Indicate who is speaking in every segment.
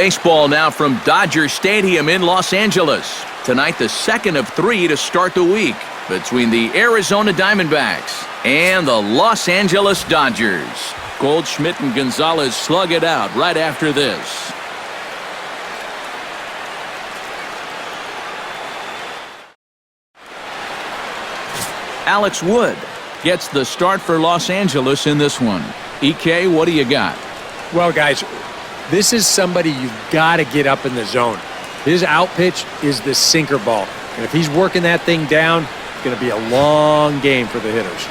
Speaker 1: Baseball now from Dodger Stadium in Los Angeles. Tonight, the second of 3 to start the week between the Arizona Diamondbacks and the Los Angeles Dodgers. Goldschmidt and Gonzalez slug it out right after this. Alex Wood gets the start for Los Angeles in this one. EK, what do you got?
Speaker 2: Well, guys, this is somebody you've got to get up in the zone. His out pitch is the sinker ball. And if he's working that thing down, it's going to be a long game for the hitters.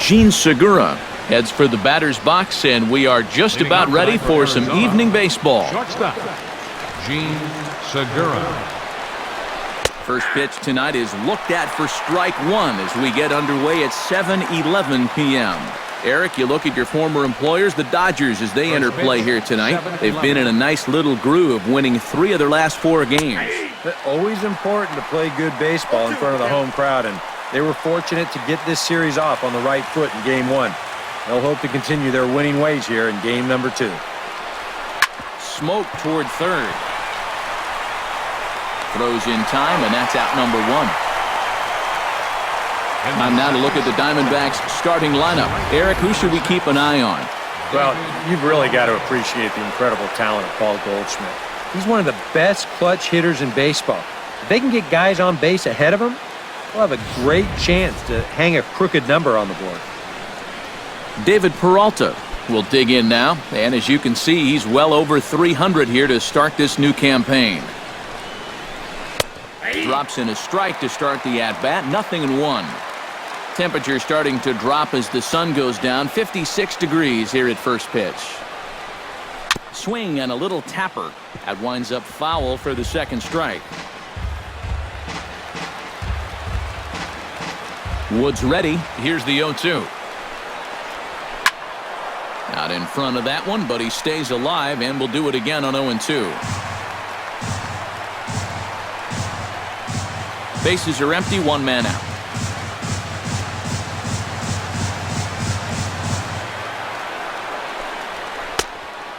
Speaker 1: Gene Segura heads for the batter's box, and we are just about ready for some evening baseball.
Speaker 3: Shortstop, Gene Segura.
Speaker 1: First pitch tonight is looked at for strike one as we get underway at 7:11 p.m. Eric, you look at your former employers, the Dodgers, as they enter play here tonight. They've been in a nice little groove, winning 3 of their last 4 games.
Speaker 2: Always important to play good baseball in front of the home crowd, and they were fortunate to get this series off on the right foot in Game 1. They'll hope to continue their winning ways here in Game number 2.
Speaker 1: Smoke toward third. Throws in time, and that's out number 1. Time now to look at the Diamondbacks starting lineup. Eric, who should we keep an eye on?
Speaker 2: Well, you've really got to appreciate the incredible talent of Paul Goldschmidt. He's one of the best clutch hitters in baseball. If they can get guys on base ahead of him, they'll have a great chance to hang a crooked number on the board.
Speaker 1: David Peralta will dig in now, and as you can see, he's well over 300 here to start this new campaign. Drops in a strike to start the at-bat. 0-1. Temperature starting to drop as the sun goes down. 56 degrees here at first pitch. Swing and a little tapper. That winds up foul for the second strike. Woods ready. Here's the 0-2. Not in front of that one, but he stays alive and will do it again on 0-2. Bases are empty, 1 man out.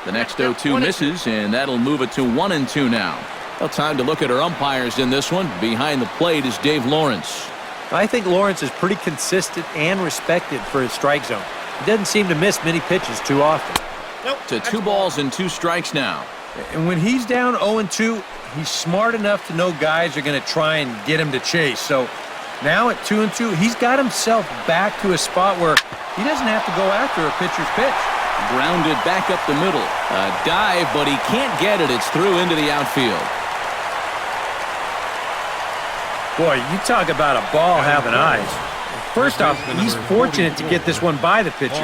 Speaker 1: The next 0-2 misses, and that'll move it to 1-2 now. Well, time to look at our umpires in this one. Behind the plate is Dave Lawrence.
Speaker 2: I think Lawrence is pretty consistent and respected for his strike zone. He doesn't seem to miss many pitches too often.
Speaker 1: To 2 balls and 2 strikes now.
Speaker 2: And when he's down 0-2, he's smart enough to know guys are going to try and get him to chase. So now at 2-2, he's got himself back to a spot where he doesn't have to go after a pitcher's pitch.
Speaker 1: Grounded back up the middle. A dive, but he can't get it. It's through into the outfield.
Speaker 2: Boy, you talk about a ball having eyes. First off, he's fortunate to get this one by the pitcher.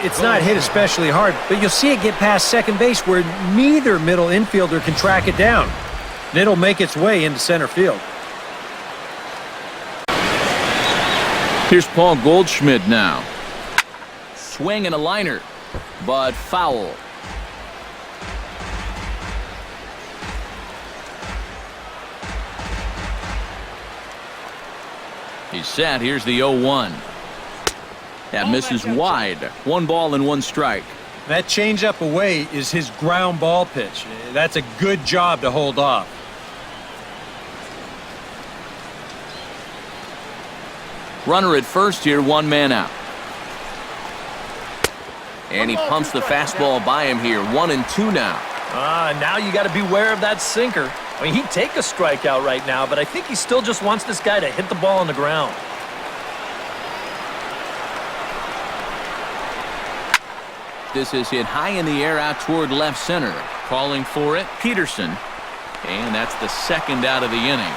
Speaker 2: It's not hit especially hard, but you'll see it get past second base where neither middle infielder can track it down. And it'll make its way into center field.
Speaker 1: Here's Paul Goldschmidt now. Swing and a liner, but foul. He's set. Here's the 0-1. That misses wide. 1 ball and 1 strike.
Speaker 2: That changeup away is his ground ball pitch. That's a good job to hold off.
Speaker 1: Runner at first here, 1 man out. And he pumps the fastball by him here. 1-2 now.
Speaker 4: Now you got to beware of that sinker. I mean, he'd take a strikeout right now, but I think he still just wants this guy to hit the ball on the ground.
Speaker 1: This is hit high in the air out toward left center. Calling for it, Peterson. And that's the second out of the inning.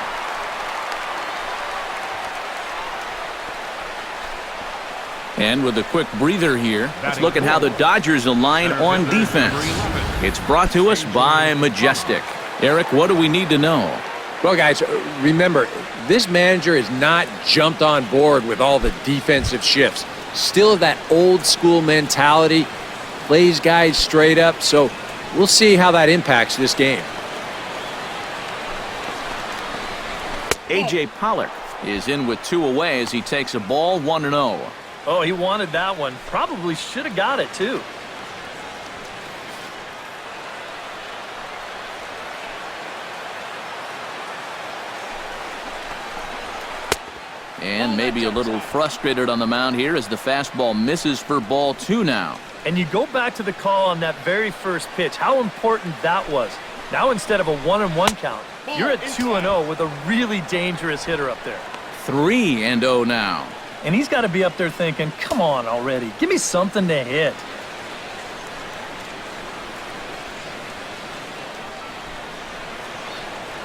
Speaker 1: And with a quick breather here, let's look at how the Dodgers align on defense. It's brought to us by Majestic. Eric, what do we need to know?
Speaker 2: Well, guys, remember, this manager has not jumped on board with all the defensive shifts. Still that old school mentality, plays guys straight up, so we'll see how that impacts this game.
Speaker 1: A.J. Pollock is in with 2 away as he takes a ball, 1-0.
Speaker 4: Oh, he wanted that one. Probably should have got it, too.
Speaker 1: And maybe a little frustrated on the mound here as the fastball misses for ball 2 now.
Speaker 4: And you go back to the call on that very first pitch, how important that was. Now instead of a 1-1 count, you're at 2-0 with a really dangerous hitter up there.
Speaker 1: 3-0 now.
Speaker 4: And he's got to be up there thinking, come on already, give me something to hit.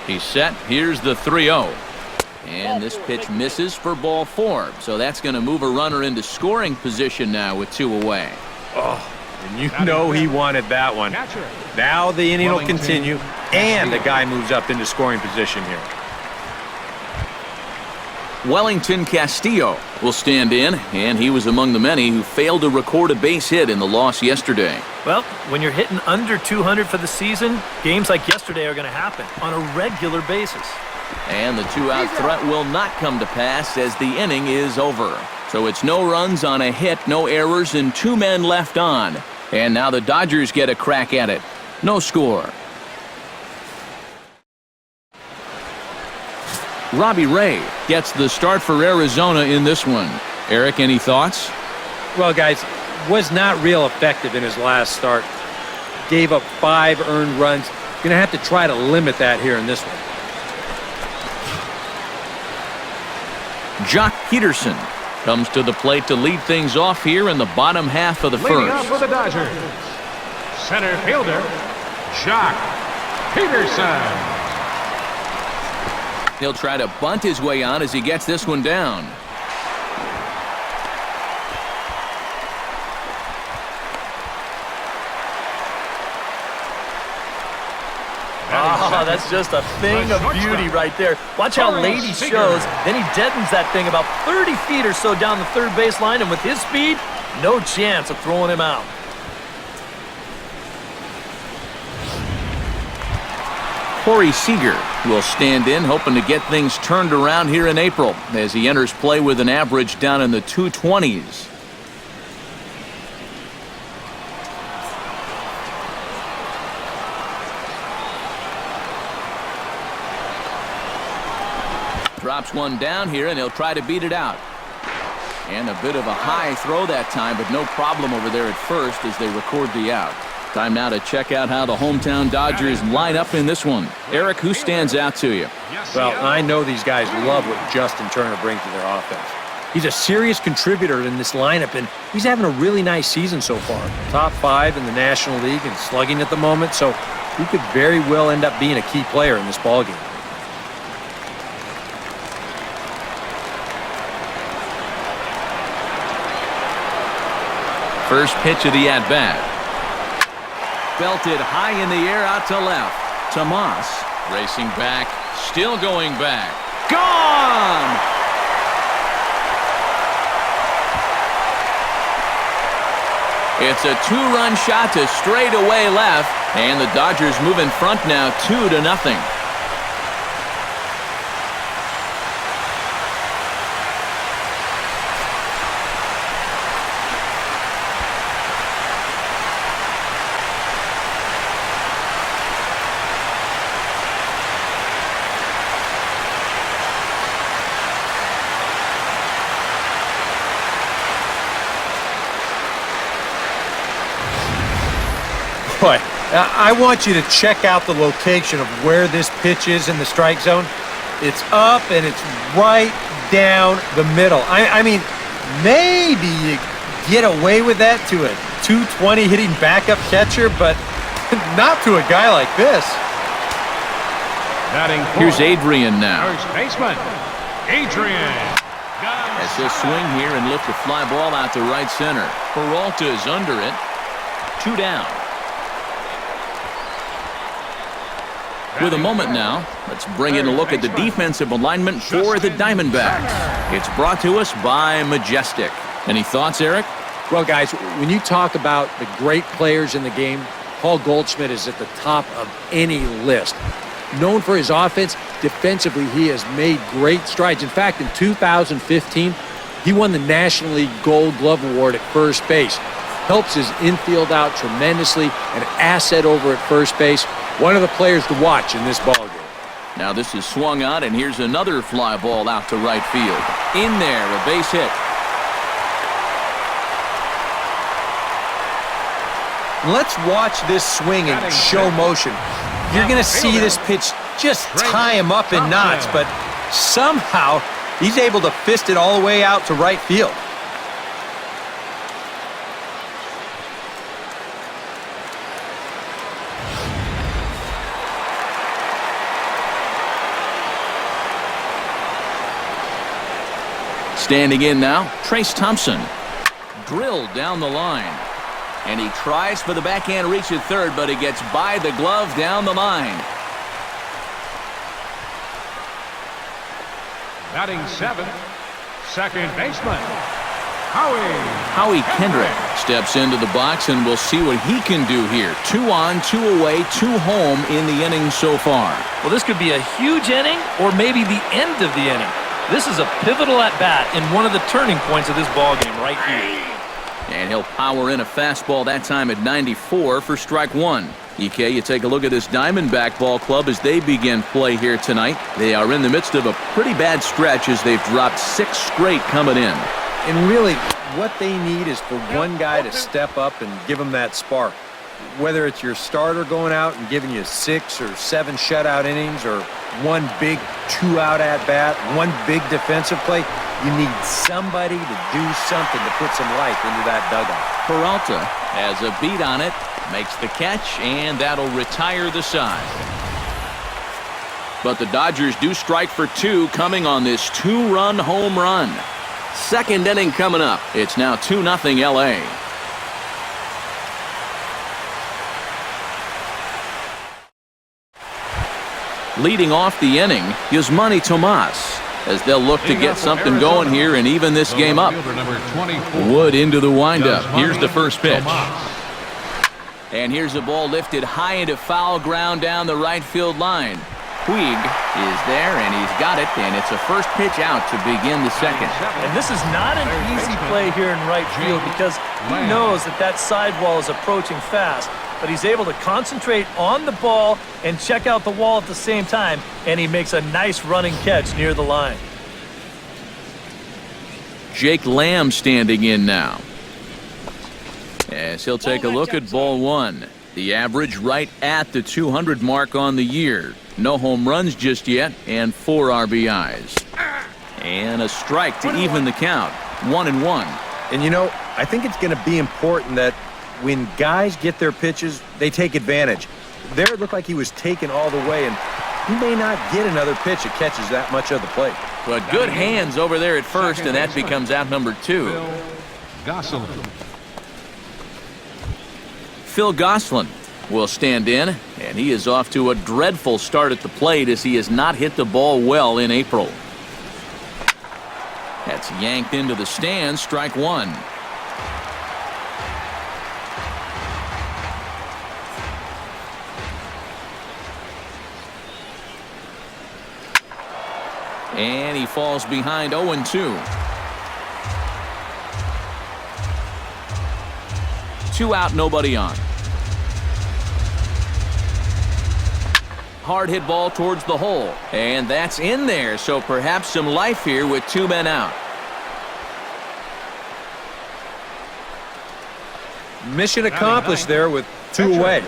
Speaker 1: He's set. Here's the 3-0. And this pitch misses for ball 4. So that's going to move a runner into scoring position now with 2 away.
Speaker 2: Oh, and you know he wanted that one. Now the inning will continue, and the guy moves up into scoring position here.
Speaker 1: Wellington Castillo will stand in, and he was among the many who failed to record a base hit in the loss yesterday.
Speaker 4: Well, when you're hitting under 200 for the season, games like yesterday are going to happen on a regular basis.
Speaker 1: And the 2-out threat will not come to pass as the inning is over. So it's no runs on a hit, no errors, and 2 men left on. And now the Dodgers get a crack at it. No score. Robbie Ray gets the start for Arizona in this one. Eric, any thoughts?
Speaker 2: Well, guys, was not real effective in his last start. Gave up 5 earned runs. Going to have to try to limit that here in this one.
Speaker 1: Jock Peterson comes to the plate to lead things off here in the bottom half of the
Speaker 3: Leading
Speaker 1: first.
Speaker 3: up for the Dodgers, center fielder, Jock Peterson.
Speaker 1: He'll try to bunt his way on as he gets this one down.
Speaker 4: Oh, that's just a thing of beauty right there. Watch how late he shows. Then he deadens that thing about 30 feet or so down the third base line, and with his speed, no chance of throwing him out.
Speaker 1: Corey Seager will stand in, hoping to get things turned around here in April as he enters play with an average down in the 220s. Drops one down here, and he'll try to beat it out. And a bit of a high throw that time, but no problem over there at first as they record the out. Time now to check out how the hometown Dodgers line up in this one. Eric, who stands out to you?
Speaker 2: Well, I know these guys love what Justin Turner brings to their offense. He's a serious contributor in this lineup, and he's having a really nice season so far. Top 5 in the National League and slugging at the moment, so he could very well end up being a key player in this ballgame.
Speaker 1: First pitch of the at-bat. Belted high in the air out to left. Tomas racing back, still going back. Gone! It's a 2-run shot to straightaway left, and the Dodgers move in front now 2-0.
Speaker 2: Boy, I want you to check out the location of where this pitch is in the strike zone. It's up and it's right down the middle. I mean, maybe you get away with that to a 220 hitting backup catcher, but not to a guy like this.
Speaker 1: Here's Adrian now.
Speaker 3: First baseman, Adrian.
Speaker 1: As he'll swing here and lift a fly ball out to right center. Peralta's under it. 2 down. With a moment now, let's bring in a look at the defensive alignment for the Diamondbacks. It's brought to us by Majestic. Any thoughts, Eric?
Speaker 2: Well, guys, when you talk about the great players in the game, Paul Goldschmidt is at the top of any list. Known for his offense, defensively he has made great strides. In fact, in 2015, he won the National League Gold Glove Award at first base. Helps his infield out tremendously, an asset over at first base. One of the players to watch in this ballgame.
Speaker 1: Now this is swung on, and here's another fly ball out to right field. In there, a base hit.
Speaker 2: Let's watch this swing in show motion. You're going to see this pitch just tie him up in knots, but somehow he's able to fist it all the way out to right field.
Speaker 1: Standing in now, Trace Thompson. Drilled down the line. And he tries for the backhand reach at third, but he gets by the glove down the line.
Speaker 3: Batting seventh, second baseman, Howie.
Speaker 1: Howie Kendrick steps into the box, and we'll see what he can do here. 2 on, 2 away, 2 home in the inning so far.
Speaker 4: Well, this could be a huge inning or maybe the end of the inning. This is a pivotal at-bat in one of the turning points of this ballgame right here.
Speaker 1: And he'll power in a fastball that time at 94 for strike 1. EK, you take a look at this Diamondback ball club as they begin play here tonight. They are in the midst of a pretty bad stretch as they've dropped 6 straight coming in.
Speaker 2: And really, what they need is for one guy to step up and give them that spark. Whether it's your starter going out and giving you 6 or 7 shutout innings, or one big 2-out at-bat, one big defensive play, you need somebody to do something to put some life into that dugout.
Speaker 1: Peralta has a beat on it, makes the catch, and that'll retire the side. But the Dodgers do strike for 2 coming on this 2-run home run. Second inning coming up. It's now 2-0 LA. Leading off the inning, Yasmani Tomas, as they'll look to get something going here and even this game up. Wood into the windup. Here's the first pitch. And here's a ball lifted high into foul ground down the right field line. Puig is there, and he's got it, and it's a first pitch out to begin the second.
Speaker 4: And this is not an easy play here in right field because he knows that that sidewall is approaching fast. But he's able to concentrate on the ball and check out the wall at the same time, and he makes a nice running catch near the line.
Speaker 1: Jake Lamb standing in now, as he'll take a look at ball 1. The average right at the 200 mark on the year. No home runs just yet, and 4 RBIs. And a strike to even the count. 1-1.
Speaker 2: And you know, I think it's going to be important that when guys get their pitches, they take advantage. There it looked like he was taken all the way, and he may not get another pitch that catches that much of the plate.
Speaker 1: But good hands over there at first, and that becomes out number 2. Phil Gosselin will stand in, and he is off to a dreadful start at the plate as he has not hit the ball well in April. That's yanked into the stands, strike 1. And he falls behind 0-2. 2 out, nobody on. Hard hit ball towards the hole. And that's in there, so perhaps some life here with 2 men out.
Speaker 2: Mission accomplished there with 2 away.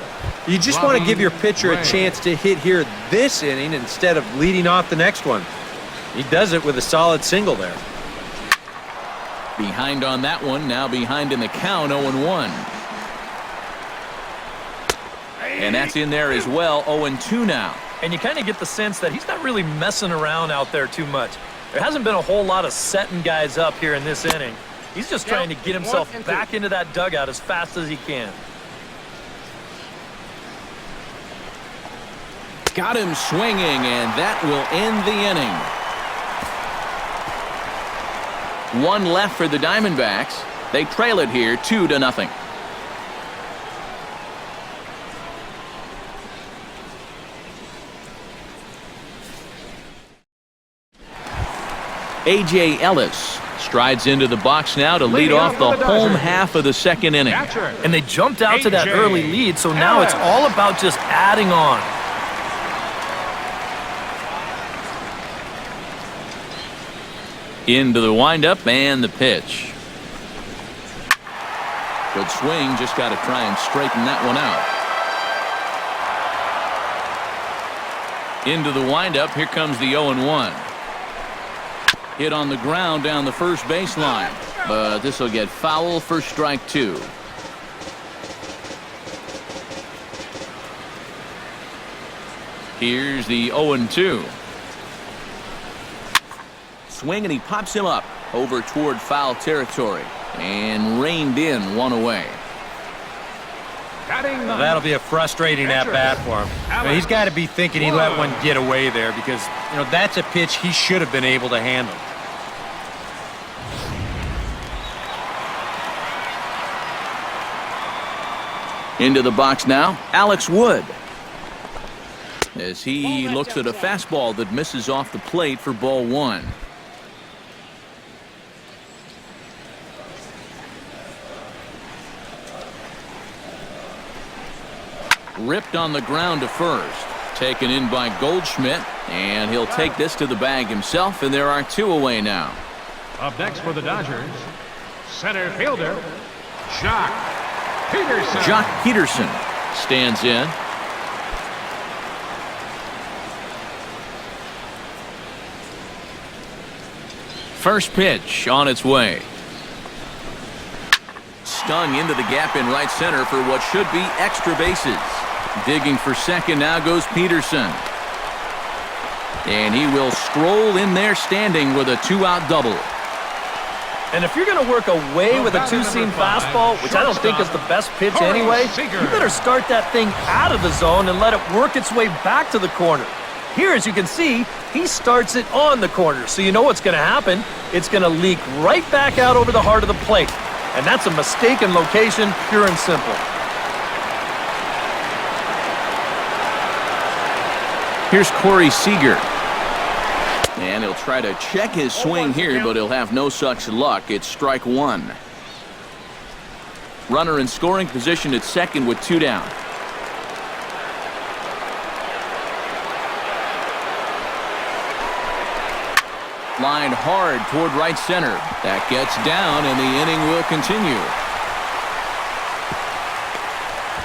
Speaker 2: You just want to give your pitcher a chance to hit here this inning instead of leading off the next one. He does it with a solid single there.
Speaker 1: Behind on that one, now behind in the count, 0-1. And that's in there as well, 0-2 now.
Speaker 4: And you kind of get the sense that he's not really messing around out there too much. There hasn't been a whole lot of setting guys up here in this inning. He's just trying to get himself back into that dugout as fast as he can.
Speaker 1: Got him swinging, and that will end the inning. 1 left for the Diamondbacks. They trail it here 2-0. A.J. Ellis strides into the box now to lead off the home half of the second inning.
Speaker 4: And they jumped out to that early lead, so now it's all about just adding on.
Speaker 1: Into the windup and the pitch. Good swing, just got to try and straighten that one out. Into the windup, here comes the 0-1. Hit on the ground down the first baseline, but this will get foul for strike 2. Here's the 0-2. Swing, and he pops him up over toward foul territory and reined in, one away.
Speaker 2: Well, that'll be a frustrating at-bat for him. I mean, he's got to be thinking he let one get away there because, that's a pitch he should have been able to handle.
Speaker 1: Into the box now, Alex Wood. As he looks at a fastball that misses off the plate for ball 1. Ripped on the ground to first. Taken in by Goldschmidt, and he'll take this to the bag himself, and there are 2 away now.
Speaker 3: Up next for the Dodgers, center fielder, Jock Peterson.
Speaker 1: Jock Peterson stands in. First pitch on its way. Stung into the gap in right center for what should be extra bases. Digging for second now goes Peterson. And he will stroll in there standing with a 2-out double.
Speaker 4: And if you're going to work away with a 2-seam fastball, which I don't think is the best pitch anyway, you better start that thing out of the zone and let it work its way back to the corner. Here, as you can see, he starts it on the corner, so you know what's going to happen. It's going to leak right back out over the heart of the plate. And that's a mistaken location, pure and simple.
Speaker 1: Here's Corey Seager. And he'll try to check his swing here, but he'll have no such luck. It's strike 1. Runner in scoring position at second with 2 down. Line hard toward right center. That gets down, and the inning will continue.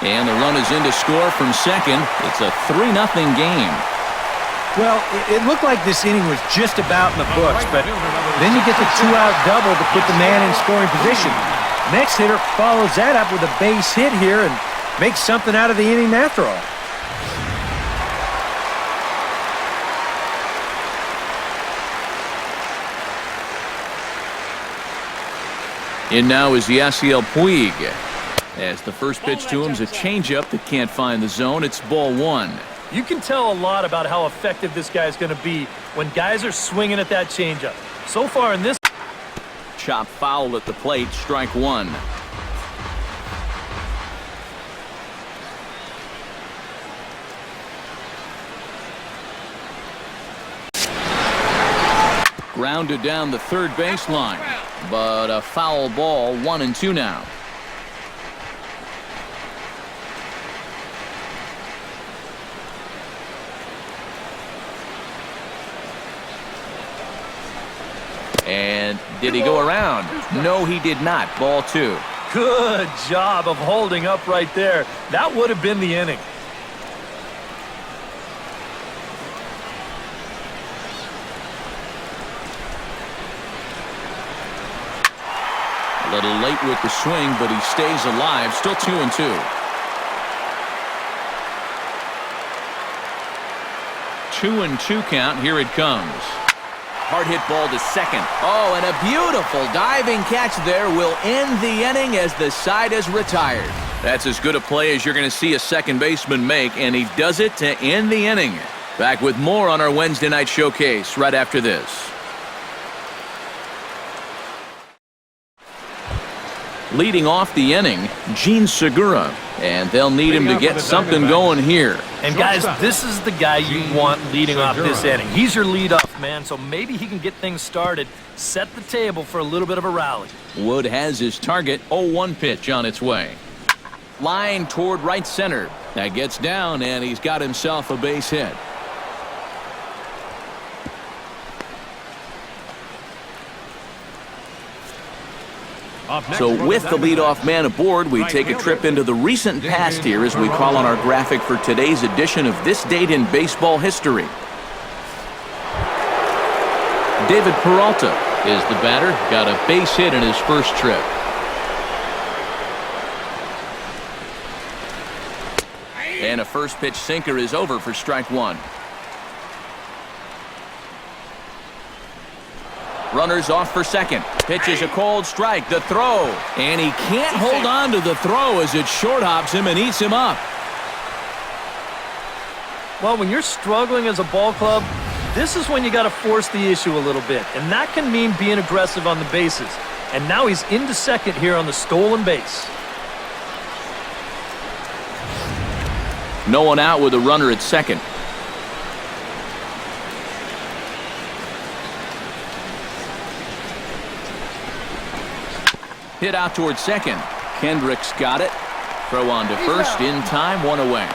Speaker 1: And the run is in to score from second. It's a 3-0 game.
Speaker 2: Well, it looked like this inning was just about in the books, but then you get the 2-out double to put the man in scoring position. Next hitter follows that up with a base hit here and makes something out of the inning after all.
Speaker 1: In now is Yasiel Puig. As the first pitch to him is a changeup that can't find the zone. It's ball 1.
Speaker 4: You can tell a lot about how effective this guy is going to be when guys are swinging at that changeup. So far in this,
Speaker 1: Chop foul at the plate, strike 1. Grounded down the third baseline, but a foul ball, 1-2 now. And did he go around? No, he did not. Ball 2.
Speaker 4: good job of holding up right there. That would have been the inning.
Speaker 1: A little late with the swing, but he stays alive. Still 2-2. 2-2 count. Here it comes. Hard hit ball to second. Oh, and a beautiful diving catch there will end the inning as the side is retired. That's as good a play as you're going to see a second baseman make, and he does it to end the inning. Back with more on our Wednesday night showcase right after this. Leading off the inning, Gene Segura, and they'll need him to get something going here.
Speaker 4: And guys, this is the guy you want leading off this inning. He's your leadoff man, so maybe he can get things started, set the table for a little bit of a rally.
Speaker 1: Wood has his target, 0-1 pitch on its way. Line toward right center. That gets down, and he's got himself a base hit.
Speaker 3: Up next
Speaker 1: So
Speaker 3: for
Speaker 1: with the leadoff man aboard, we take a trip into the recent past here as we call on our graphic for today's edition of This Date in Baseball History. David Peralta is the batter. Got a base hit in his first trip. And a first pitch sinker is over for strike one. Runners off for second. Pitch is a cold strike. The throw. And he can't hold on to the throw as it short hops him and eats him up.
Speaker 4: Well, when you're struggling as a ball club, this is when you got to force the issue a little bit. And that can mean being aggressive on the bases. And now he's into second here on the stolen base.
Speaker 1: No one out with a runner at second. Hit out towards second. Kendricks got it. Throw on to first in time, one away.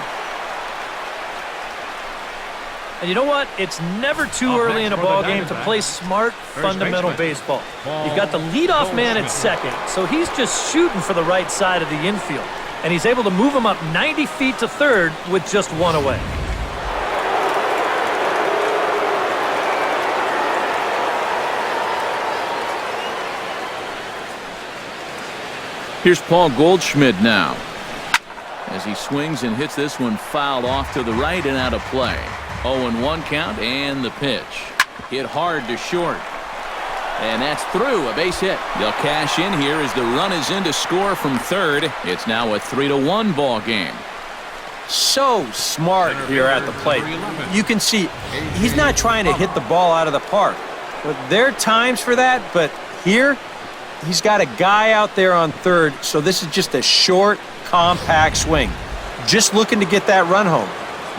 Speaker 4: And you know what? It's never too early in a ball game to play smart, fundamental baseball. You've got the leadoff man at second, so he's just shooting for the right side of the infield. And he's able to move him up 90 feet to third with just one away.
Speaker 1: Here's Paul Goldschmidt now, as he swings and hits this one foul off to the right and out of play. 0-1 count and the pitch. Hit hard to short. And that's through, a base hit. They'll cash in here as the run is in to score from third. It's now a 3-1 ball game.
Speaker 2: So smart here at the plate. You can see he's not trying to hit the ball out of the park. There are times for that, but here he's got a guy out there on third, so this is just a short, compact swing. Just looking to get that run home.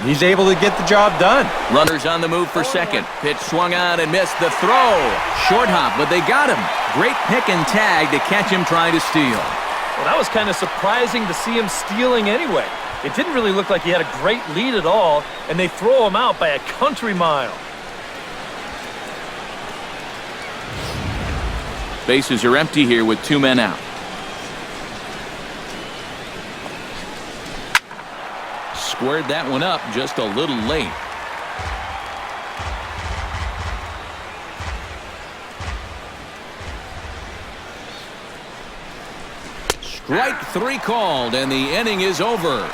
Speaker 2: He's able to get the job done.
Speaker 1: Runners on the move for second. Pitch swung on and missed. The throw. Short hop, but they got him. Great pick and tag to catch him trying to steal.
Speaker 4: Well, that was kind of surprising to see him stealing anyway. It didn't really look like he had a great lead at all, and they throw him out by a country mile.
Speaker 1: Bases are empty here with two men out. Squared that one up just a little late. Strike three called, and the inning is over.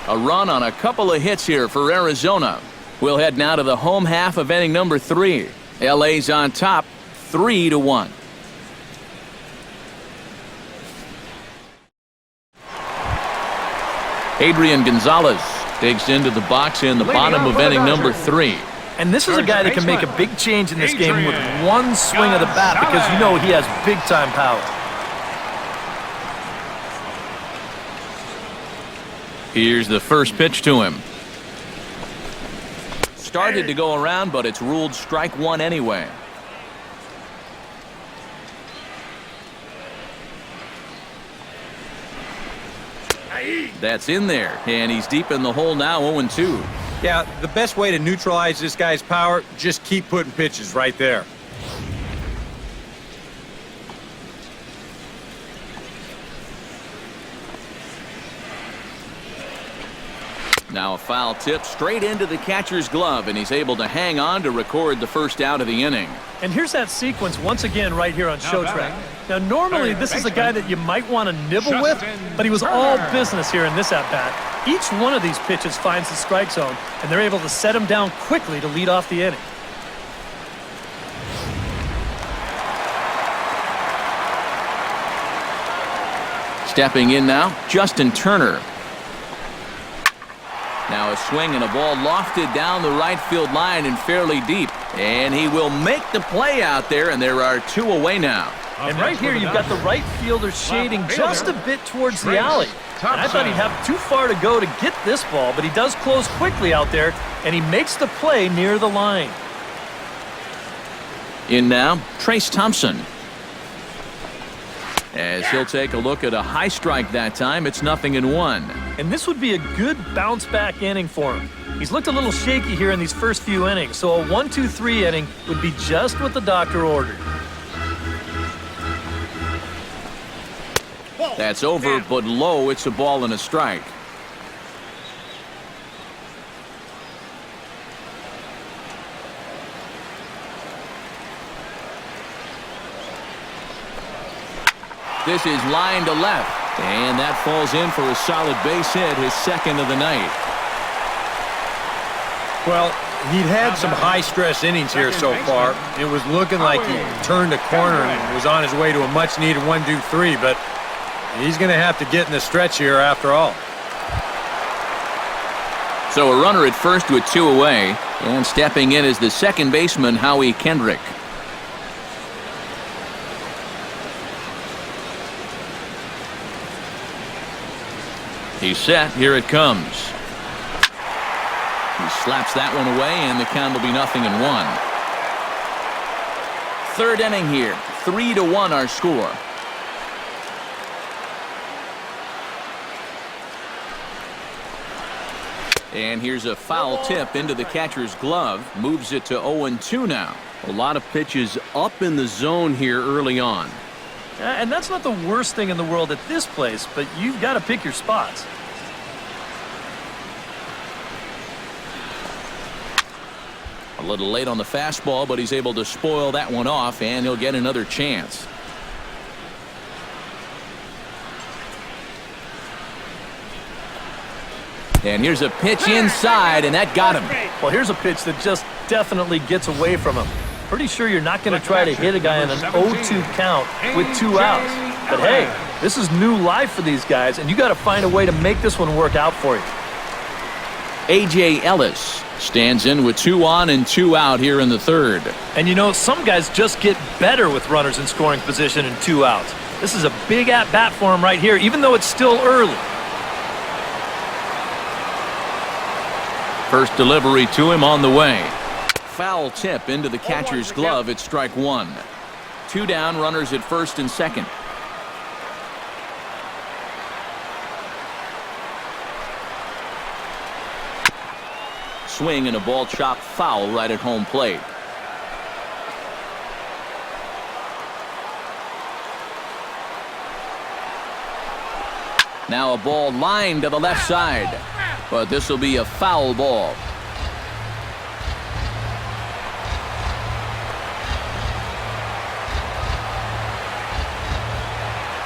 Speaker 1: A run on a couple of hits here for Arizona. We'll head now to the home half of inning number 3. LA's on top, 3-1. Adrian Gonzalez digs into the box in the bottom of inning number 3.
Speaker 4: And this is a guy that can make a big change in this game with one swing of the bat, because you know he has big-time power.
Speaker 1: Here's the first pitch to him. Started to go around, but it's ruled strike one anyway. That's in there, and he's deep in the hole now, 0-2.
Speaker 2: Yeah, the best way to neutralize this guy's power, just keep putting pitches right there.
Speaker 1: Now a foul tip straight into the catcher's glove, and he's able to hang on to record the first out of the inning.
Speaker 4: And here's that sequence once again right here on Showtrack. Now normally this is a guy that you might want to nibble with, but he was all business here in this at-bat. Each one of these pitches finds the strike zone, and they're able to set him down quickly to lead off the inning.
Speaker 1: Stepping in now, Justin Turner. Now a swing and a ball lofted down the right field line and fairly deep. And he will make the play out there, and there are two away now.
Speaker 4: And right here you've got the right fielder shading just a bit towards the alley. And I thought he'd have too far to go to get this ball, but he does close quickly out there, and he makes the play near the line.
Speaker 1: In now, Trace Thompson. As he'll take a look at a high strike that time, it's 0-1.
Speaker 4: And this would be a good bounce-back inning for him. He's looked a little shaky here in these first few innings, so a 1-2-3 inning would be just what the doctor ordered.
Speaker 1: That's over, but low. It's a ball and a strike. This is line to left, and that falls in for a solid base hit, his second of the night.
Speaker 2: Well, he'd had some high-stress innings here so far. It was looking like he turned a corner and was on his way to a much-needed 1-2-3, but he's going to have to get in the stretch here after all.
Speaker 1: So a runner at first with 2 away, and stepping in is the second baseman, Howie Kendrick. He's set. Here it comes. He slaps that one away, and the count will be 0-1. Third inning here. 3-1 our score. And here's a foul tip into the catcher's glove. Moves it to 0-2 now. A lot of pitches up in the zone here early on.
Speaker 4: And that's not the worst thing in the world at this place, but you've got to pick your spots.
Speaker 1: A little late on the fastball, but he's able to spoil that one off, and he'll get another chance. And here's a pitch inside, and that got him.
Speaker 4: Well, here's a pitch that just definitely gets away from him. Pretty sure you're not going to try to hit a guy on an 0-2 count with 2 outs. But hey, this is new life for these guys, and you got to find a way to make this one work out for you.
Speaker 1: A.J. Ellis stands in with 2 on and 2 out here in the third.
Speaker 4: And you know, some guys just get better with runners in scoring position and 2 outs. This is a big at-bat for him right here, even though it's still early.
Speaker 1: First delivery to him on the way. Foul tip into the catcher's glove. It's strike 1. 2 down, runners at first and second. Swing and a ball chopped foul right at home plate. Now a ball lined to the left side, but this will be a foul ball.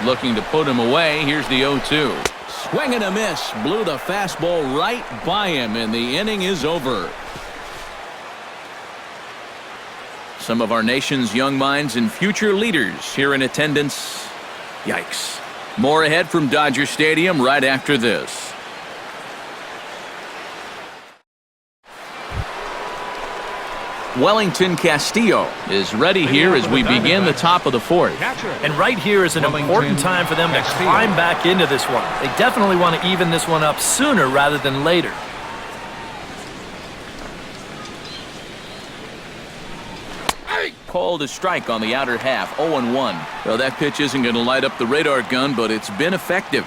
Speaker 1: Looking to put him away. Here's the 0-2. Swing and a miss. Blew the fastball right by him, and the inning is over. Some of our nation's young minds and future leaders here in attendance. Yikes. More ahead from Dodger Stadium right after this. Wellington Castillo is ready here as we begin the top of the fourth.
Speaker 4: And right here is an important time for them to climb back into this one. They definitely want to even this one up sooner rather than later.
Speaker 1: Called a strike on the outer half, 0-1. Well, that pitch isn't going to light up the radar gun, but it's been effective.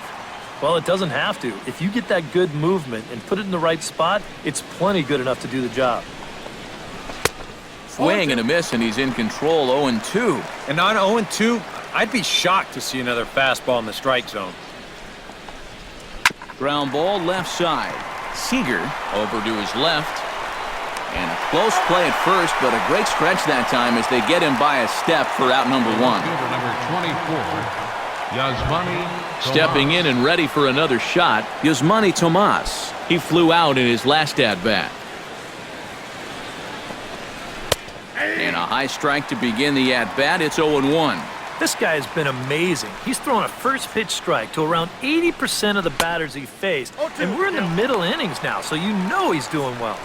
Speaker 4: Well, it doesn't have to. If you get that good movement and put it in the right spot, it's plenty good enough to do the job.
Speaker 1: Swing and a miss, and he's in control, 0-2.
Speaker 2: And on 0-2, I'd be shocked to see another fastball in the strike zone.
Speaker 1: Ground ball left side. Seager over to his left. And a close play at first, but a great stretch that time as they get him by a step for out number 1. Stepping in and ready for another shot, Yasmani Tomas. He flew out in his last at-bat. And a high strike to begin the at-bat. It's 0-1.
Speaker 4: This guy has been amazing. He's thrown a first pitch strike to around 80% of the batters he faced. And we're in the middle innings now, so you know he's doing well.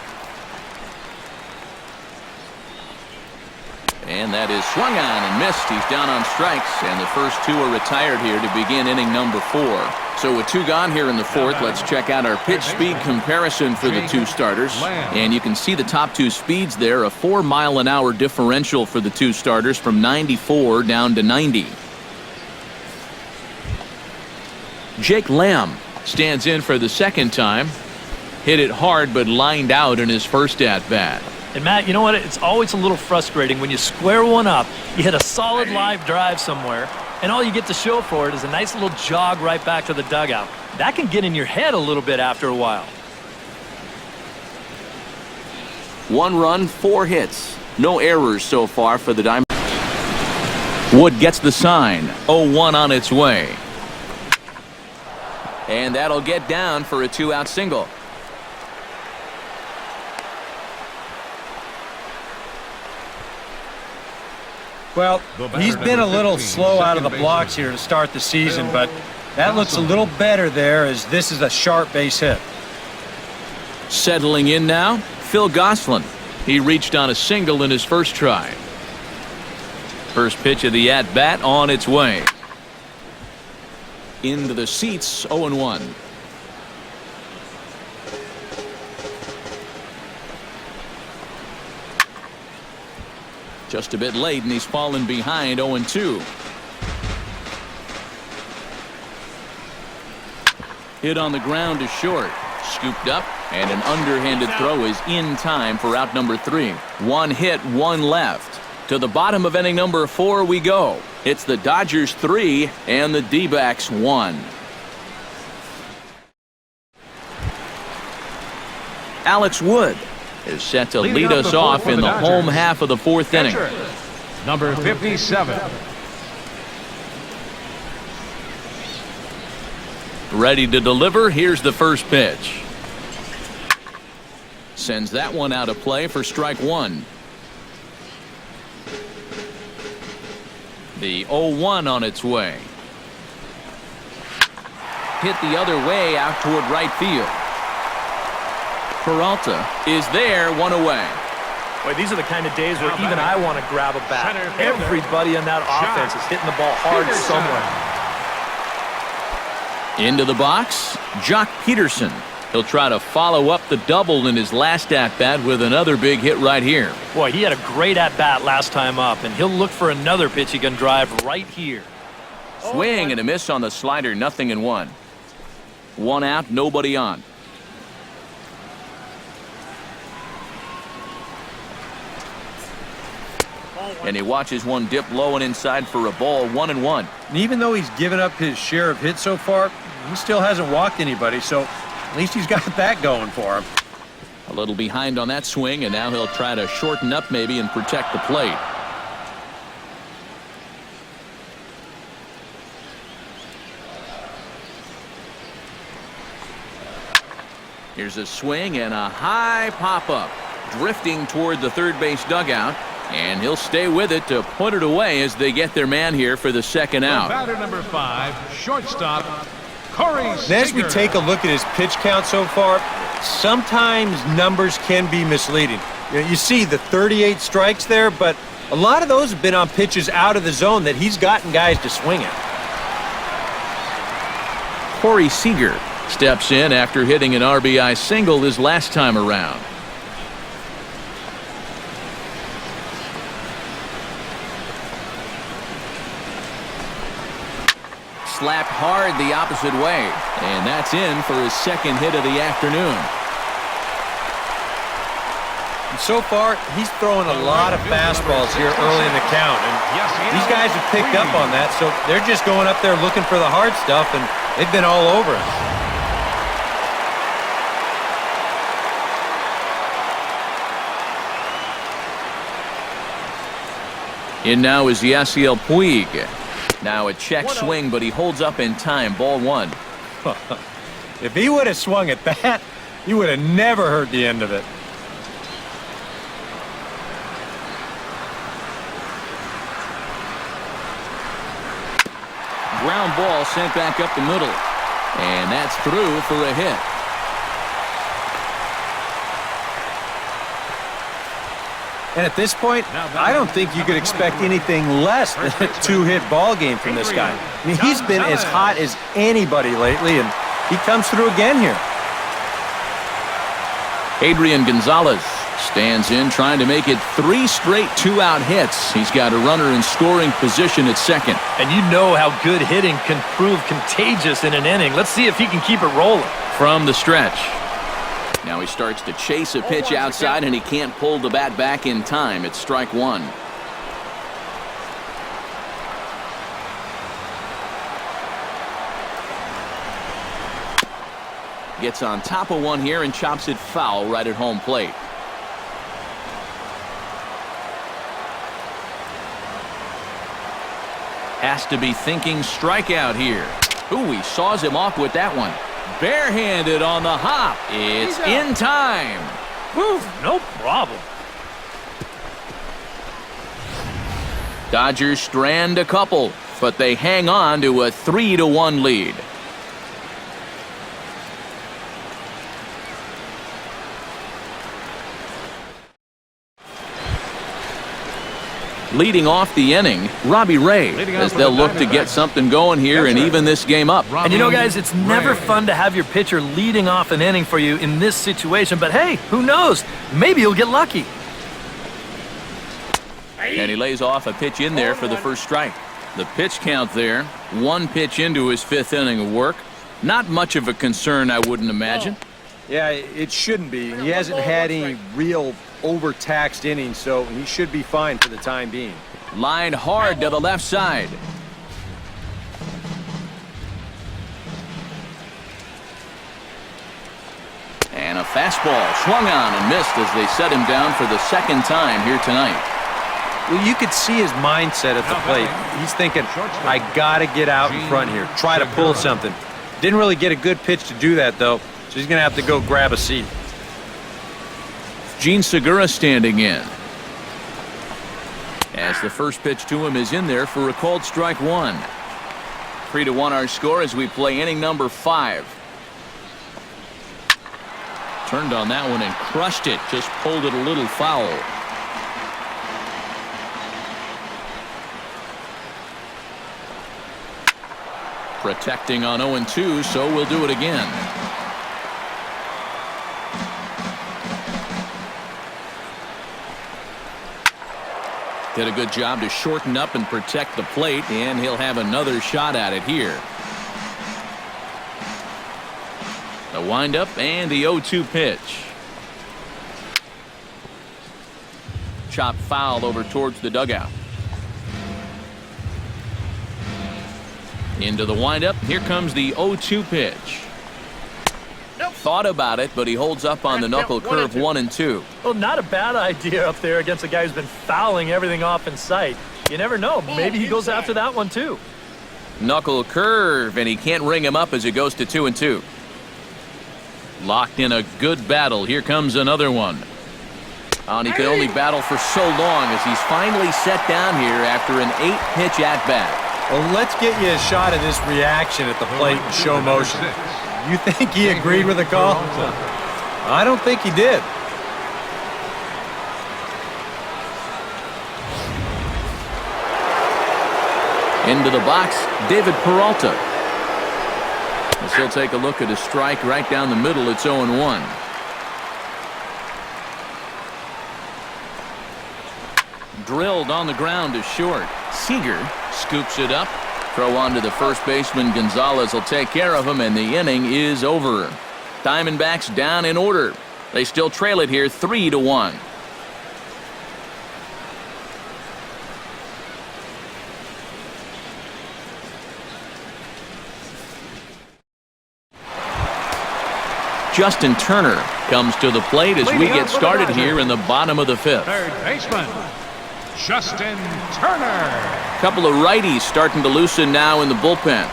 Speaker 1: And that is swung on and missed. He's down on strikes, and the first 2 are retired here to begin inning number 4. So with 2 gone here in the fourth, let's check out our pitch speed comparison for the 2 starters. And you can see the top 2 speeds there, a 4-mile-an-hour differential for the 2 starters from 94 down to 90. Jake Lamb stands in for the second time. Hit it hard, but lined out in his first at-bat.
Speaker 4: And Matt, you know what? It's always a little frustrating when you square one up, you hit a solid live drive somewhere, And all you get to show for it is a nice little jog right back to the dugout. That can get in your head a little bit after a while.
Speaker 1: 1 run, 4 hits. No errors so far for the Diamondbacks. Wood gets the sign. 0-1 on its way. And that'll get down for a 2-out single.
Speaker 2: Well, he's been a little slow out of the blocks here to start the season, but that looks a little better there as this is a sharp base hit.
Speaker 1: Settling in now, Phil Gosselin. He reached on a single in his first try. First pitch of the at-bat on its way. Into the seats, 0-1. Just a bit late, and he's fallen behind 0-2. Hit on the ground to short. Scooped up, and an underhanded throw is in time for out number 3. 1 hit, 1 left. To the bottom of inning number 4 we go. It's the Dodgers 3 and the D-backs 1. Alex Wood is set to lead us off in the home half of the 4th inning.
Speaker 3: Number 57.
Speaker 1: Ready to deliver. Here's the first pitch. Sends that one out of play for strike 1. The 0-1 on its way. Hit the other way out toward right field. Peralta is there, 1 away.
Speaker 4: Boy, these are the kind of days where even I want to grab a bat. Everybody in that offense is hitting the ball hard somewhere.
Speaker 1: Into the box, Jock Peterson. He'll try to follow up the double in his last at-bat with another big hit right here.
Speaker 4: Boy, he had a great at-bat last time up, and he'll look for another pitch he can drive right here.
Speaker 1: Swing and a miss on the slider, 0-1. 1 out, nobody on. And he watches one dip low and inside for a ball, 1-1.
Speaker 2: And even though he's given up his share of hits so far, he still hasn't walked anybody, so at least he's got that going for him.
Speaker 1: A little behind on that swing, and now he'll try to shorten up maybe and protect the plate. Here's a swing and a high pop-up, drifting toward the third base dugout, and he'll stay with it to put it away as they get their man here for the second out.
Speaker 3: Batter number 5, shortstop, Corey
Speaker 2: And as we
Speaker 3: Seager.
Speaker 2: take a look at his pitch count so far, sometimes numbers can be misleading. You see the 38 strikes there, but a lot of those have been on pitches out of the zone that he's gotten guys to swing at.
Speaker 1: Corey Seager steps in after hitting an RBI single his last time around. Slapped hard the opposite way, and that's in for his second hit of the afternoon.
Speaker 2: And so far, he's throwing a lot of fastballs here early in the count, and these guys have picked up on that, so they're just going up there looking for the hard stuff, and they've been all over him.
Speaker 1: In now is Yasiel Puig. Now a check swing, but he holds up in time. Ball 1.
Speaker 2: If he would have swung at that, he would have never heard the end of it.
Speaker 1: Ground ball sent back up the middle, and that's through for a hit.
Speaker 2: And at this point, I don't think you could expect anything less than a 2-hit ball game from this guy. I mean, he's been as hot as anybody lately, and he comes through again here.
Speaker 1: Adrian Gonzalez stands in, trying to make it 3 straight 2-out hits. He's got a runner in scoring position at second.
Speaker 4: And you know how good hitting can prove contagious in an inning. Let's see if he can keep it rolling.
Speaker 1: From the stretch. Now he starts to chase a pitch outside, and he can't pull the bat back in time. It's strike 1. Gets on top of one here and chops it foul right at home plate. Has to be thinking strikeout here. Ooh, he saws him off with that one. Barehanded on the hop. It's in time.
Speaker 4: Whew, no problem.
Speaker 1: Dodgers strand a couple, but they hang on to a 3-1 lead. Leading off the inning, Robbie Ray, as they'll look to get something going here and even this game up.
Speaker 4: And you know, guys, it's never fun to have your pitcher leading off an inning for you in this situation, but hey, who knows? Maybe you'll get lucky.
Speaker 1: And he lays off a pitch in there for the first strike. The pitch count there, 1 pitch into his 5th inning of work. Not much of a concern, I wouldn't imagine.
Speaker 2: Yeah, it shouldn't be. He hasn't had any real overtaxed innings, so he should be fine for the time being.
Speaker 1: Lined hard to the left side. And a fastball swung on and missed as they set him down for the 2nd time here tonight.
Speaker 2: Well, you could see his mindset at the plate. He's thinking, I got to get out in front here, try to pull something. Didn't really get a good pitch to do that, though, so he's going to have to go grab a seat.
Speaker 1: Gene Segura standing in. As the first pitch to him is in there for a called strike 1. 3-1 our score as we play inning number 5. Turned on that one and crushed it. Just pulled it a little foul. Protecting on 0-2, so we'll do it again. Did a good job to shorten up and protect the plate, and he'll have another shot at it here. The windup and the 0-2 pitch. Chop foul over towards the dugout. Into the windup. Here comes the 0-2 pitch. Thought about it, but he holds up on the knuckle curve 1-2.
Speaker 4: Well, not a bad idea up there against a guy who's been fouling everything off in sight. You never know. Maybe he goes after that one, too.
Speaker 1: Knuckle curve, and he can't ring him up as it goes to 2-2. Locked in a good battle. Here comes another one. And he could only battle for so long as he's finally set down here after an 8-pitch at-bat.
Speaker 2: Well, let's get you a shot of this reaction at the plate in show motion. You think he agreed with the call? I don't think he did.
Speaker 1: Into the box, David Peralta. As he'll take a look at a strike right down the middle. It's 0-1. Drilled on the ground to short. Seager scoops it up. Throw on to the first baseman. Gonzalez will take care of him, and the inning is over. Diamondbacks down in order. They still trail it here 3-1. Justin Turner comes to the plate as we get started here in the bottom of the 5th.
Speaker 3: Third baseman, Justin Turner.
Speaker 1: Couple of righties starting to loosen now in the bullpen.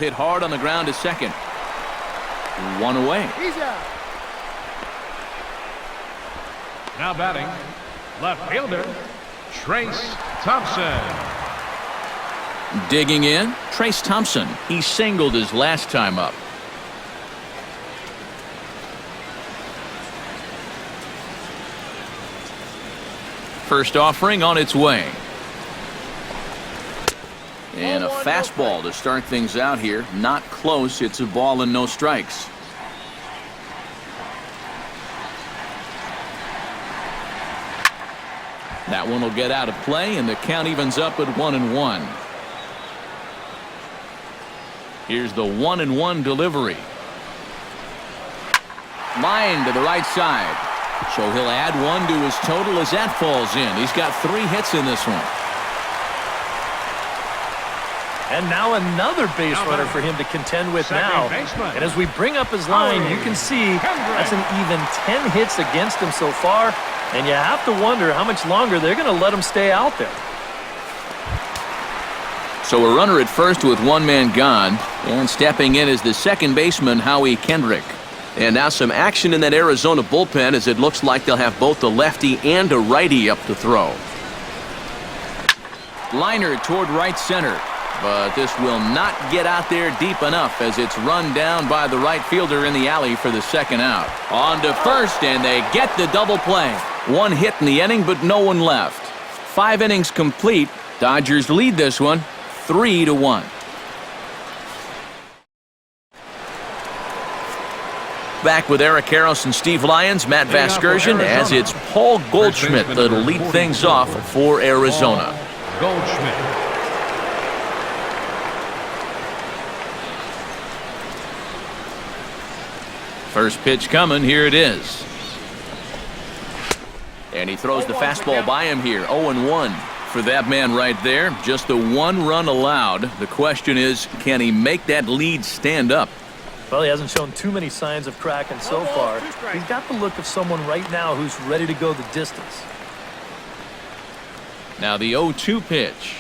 Speaker 1: Hit hard on the ground to second. 1 away.
Speaker 3: Now batting, left fielder, Trace Thompson.
Speaker 1: Digging in, Trace Thompson. He singled his last time up. First offering on its way. And a fastball to start things out here. Not close. It's a ball and no strikes. That one will get out of play, and the count evens up at 1-1. Here's the 1-1 delivery. Line to the right side. So he'll add 1 to his total as that falls in. He's got 3 hits in this one.
Speaker 4: And now another base runner for him to contend with now. And as we bring up his line, you can see that's an even 10 hits against him so far. And you have to wonder how much longer they're going to let him stay out there.
Speaker 1: So a runner at first with one man gone. And stepping in is the second baseman, Howie Kendrick. And now some action in that Arizona bullpen as it looks like they'll have both a lefty and a righty up to throw. Liner toward right center. But this will not get out there deep enough as it's run down by the right fielder in the alley for the second out. On to first, and they get the double play. One hit in the inning, but no one left. 5 innings complete. Dodgers lead this one 3-1. Back with Eric Harris and Steve Lyons, Matt Vasgersian, as it's Paul Goldschmidt that'll lead things off for Arizona.
Speaker 3: Goldschmidt.
Speaker 1: First pitch coming, here it is. And he throws the fastball by him here, 0-1 for that man right there. Just the 1 run allowed. The question is, can he make that lead stand up?
Speaker 4: Well, he hasn't shown too many signs of cracking so far. He's got the look of someone right now who's ready to go the distance.
Speaker 1: Now the 0-2 pitch.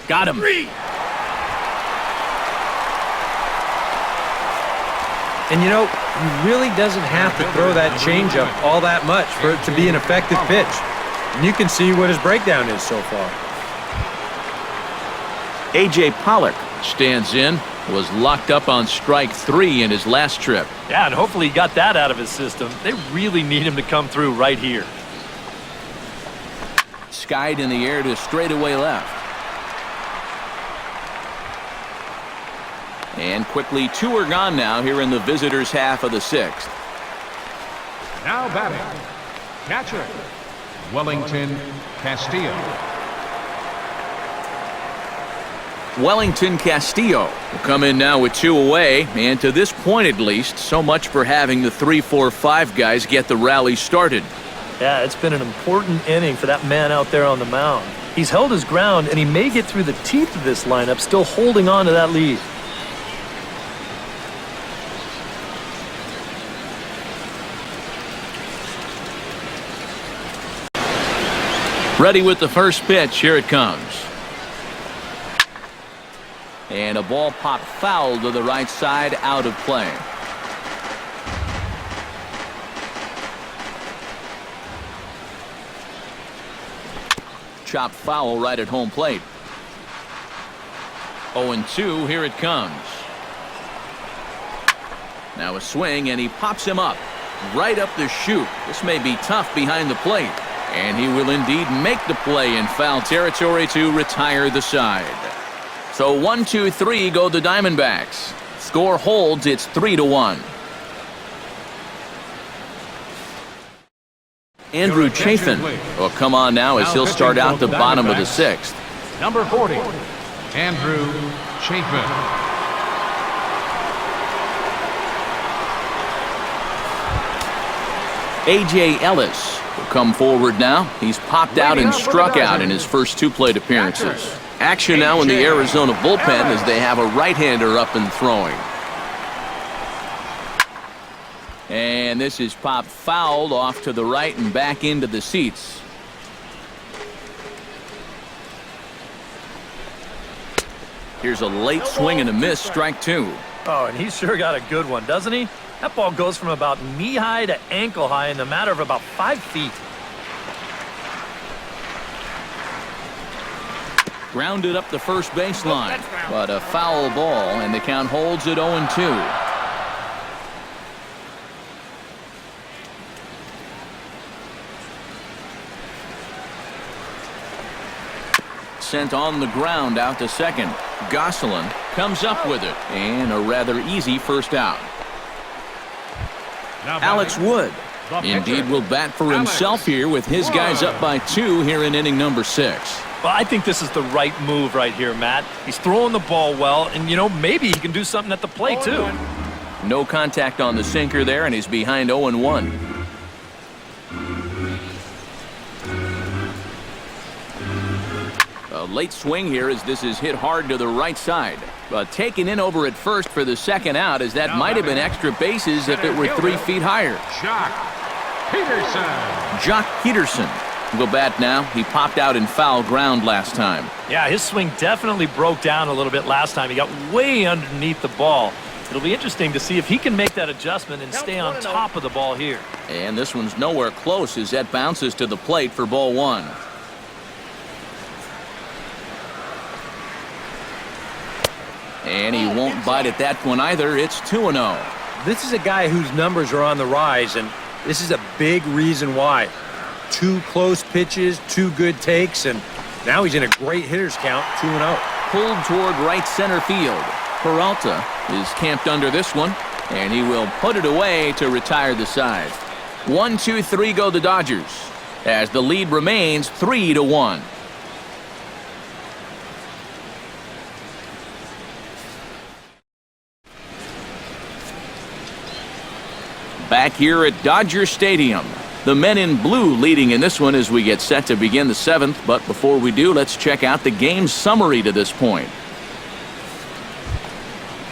Speaker 1: Got him.
Speaker 2: And you know, he really doesn't have to throw that changeup all that much for it to be an effective pitch. And you can see what his breakdown is so far.
Speaker 1: A.J. Pollock stands in. Was locked up on strike 3 in his last trip.
Speaker 4: Yeah, and hopefully he got that out of his system. They really need him to come through right here.
Speaker 1: Skied in the air to straightaway left. And quickly 2 are gone now here in the visitors' half of the 6th.
Speaker 3: Now batting, catcher, Wellington Castillo.
Speaker 1: Wellington Castillo will come in now with 2 away, and to this point at least, so much for having the 3-4-5 guys get the rally started.
Speaker 4: Yeah, it's been an important inning for that man out there on the mound. He's held his ground, and he may get through the teeth of this lineup, still holding on to that lead.
Speaker 1: Ready with the first pitch. Here it comes. And a ball popped foul to the right side, out of play. Chopped foul right at home plate. 0-2, here it comes. Now a swing, and he pops him up. Right up the chute. This may be tough behind the plate. And he will indeed make the play in foul territory to retire the side. So 1-2-3 go the Diamondbacks. Score holds, it's 3-1. Andrew Chafin will come on now as he'll start out the bottom of the 6th.
Speaker 3: Number 40, Andrew Chafin.
Speaker 1: A.J. Ellis will come forward now. He's popped out and struck out in his first 2 plate appearances. Action now in the Arizona bullpen as they have a right-hander up and throwing. And this is popped fouled off to the right and back into the seats. Here's a late swing and a miss, strike 2.
Speaker 4: Oh, and he's sure got a good one, doesn't he? That ball goes from about knee-high to ankle-high in the matter of about 5 feet.
Speaker 1: Grounded up the first baseline, but a foul ball, and the count holds at 0-2. Sent on the ground out to second. Gosselin comes up with it, and a rather easy first out. Alex Wood indeed will bat for himself here with his guys up by 2 here in inning number 6.
Speaker 4: Well, I think this is the right move right here, Matt. He's throwing the ball well, and, you know, maybe he can do something at the plate, too.
Speaker 1: No contact on the sinker there, and he's behind 0-1. A A late swing here as this is hit hard to the right side. But taken in over at first for the second out, as that might have been extra bases if it were 3 feet higher.
Speaker 3: Jock Peterson.
Speaker 1: Jock Peterson will bat now. He popped out in foul ground last time.
Speaker 4: Yeah, his swing definitely broke down a little bit last time. He got way underneath the ball. It'll be interesting to see if he can make that adjustment and stay on top of the ball here.
Speaker 1: And this one's nowhere close as that bounces to the plate for ball 1. And he won't bite at that one either. It's 2-0.
Speaker 2: This is a guy whose numbers are on the rise, and this is a big reason why. 2 close pitches, 2 good takes, and now he's in a great hitter's count, 2-0.
Speaker 1: Pulled toward right center field. Peralta is camped under this one, and he will put it away to retire the side. 1-2-3 go the Dodgers, as the lead remains 3-1. Back here at Dodger Stadium, the men in blue leading in this one as we get set to begin the 7th. But before we do, let's check out the game summary to this point.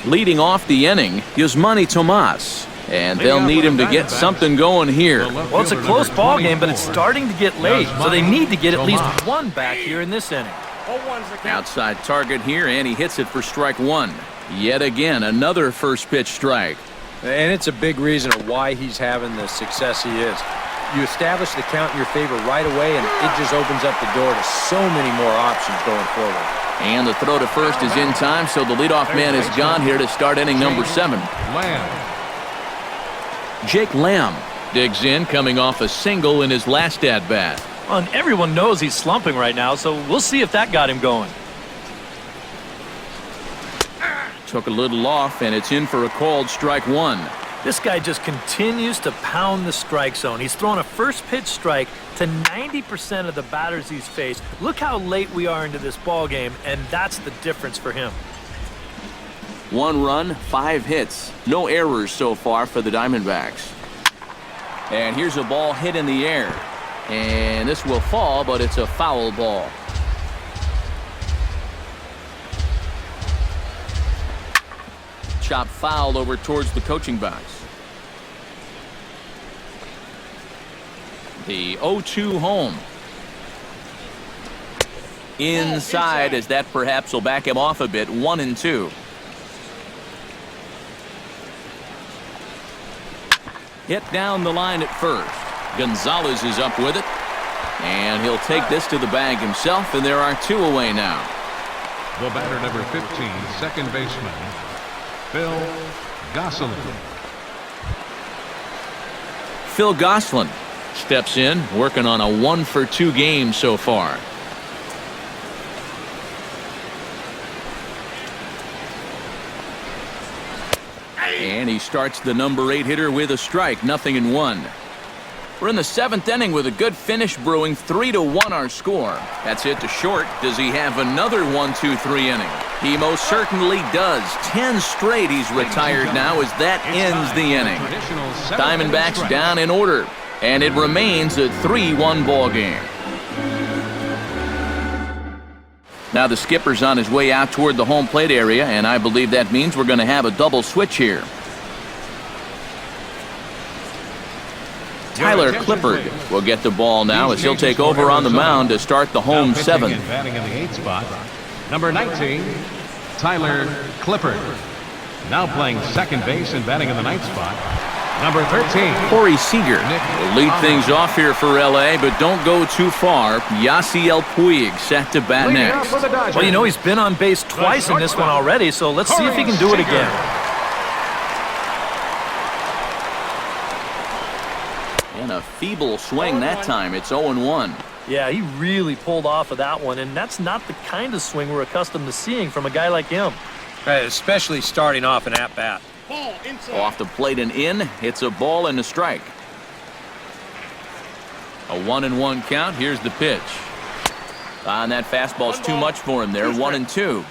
Speaker 1: Leading off the inning, Yasmani Tomas, and they'll need him to get something going here.
Speaker 4: Well, it's a close ball game, but it's starting to get late, so they need to get at least 1 back here in this inning.
Speaker 1: Outside target here, and he hits it for strike 1. Yet again, another first pitch strike.
Speaker 2: And it's a big reason of why he's having the success he is. You establish the count in your favor right away, and it just opens up the door to so many more options going forward.
Speaker 1: And the throw to first is in time, so the leadoff man is gone here to start inning number 7. Jake Lamb digs in, coming off a single in his last at-bat.
Speaker 4: Well, and everyone knows he's slumping right now, so we'll see if that got him going.
Speaker 1: Took a little off, and it's in for a called strike 1.
Speaker 4: This guy just continues to pound the strike zone. He's thrown a first pitch strike to 90% of the batters he's faced. Look how late we are into this ball game, and that's the difference for him.
Speaker 1: 1 run, 5 hits. No errors so far for the Diamondbacks. And here's a ball hit in the air. And this will fall, but it's a foul ball. Chop foul over towards the coaching box. The 0-2 home. Inside, as that perhaps will back him off a bit. 1-2. Hit down the line at first. Gonzalez is up with it. And he'll take this to the bag himself, and there are 2 away now.
Speaker 3: The batter, number 15, second baseman, Phil Gosselin.
Speaker 1: Phil Gosselin steps in, working on a 1-for-2 game so far. And he starts the number 8 hitter with a strike, 0-1. We're in the 7th inning with a good finish brewing. 3-1 our score. That's hit to short. Does he have another 1-2-3 inning? He most certainly does. 10 straight he's retired now as that ends the inning. Diamondbacks down in order, and it remains a 3-1 ball game. Now the skipper's on his way out toward the home plate area, and I believe that means we're going to have a double switch here. Tyler Clippard will get the ball now as he'll take over on the mound to start the home 7th.
Speaker 3: Batting in the 8th spot, number 19, Tyler Clippard. Now playing second base and batting in the 9th spot, number 13.
Speaker 1: Corey Seager will lead things off here for L.A., but don't go too far. Yasiel Puig set to bat next.
Speaker 4: Well, you know, he's been on base twice in this one already, so let's see if he can do it again.
Speaker 1: And a feeble swing that time. It's 0-1.
Speaker 4: Yeah, he really pulled off of that one, and that's not the kind of swing we're accustomed to seeing from a guy like him.
Speaker 2: Right, especially starting off an at-bat.
Speaker 1: Off the plate and in. It's a ball and a strike. A 1-1 count. Here's the pitch. And that fastball's too much for him there. 1-2.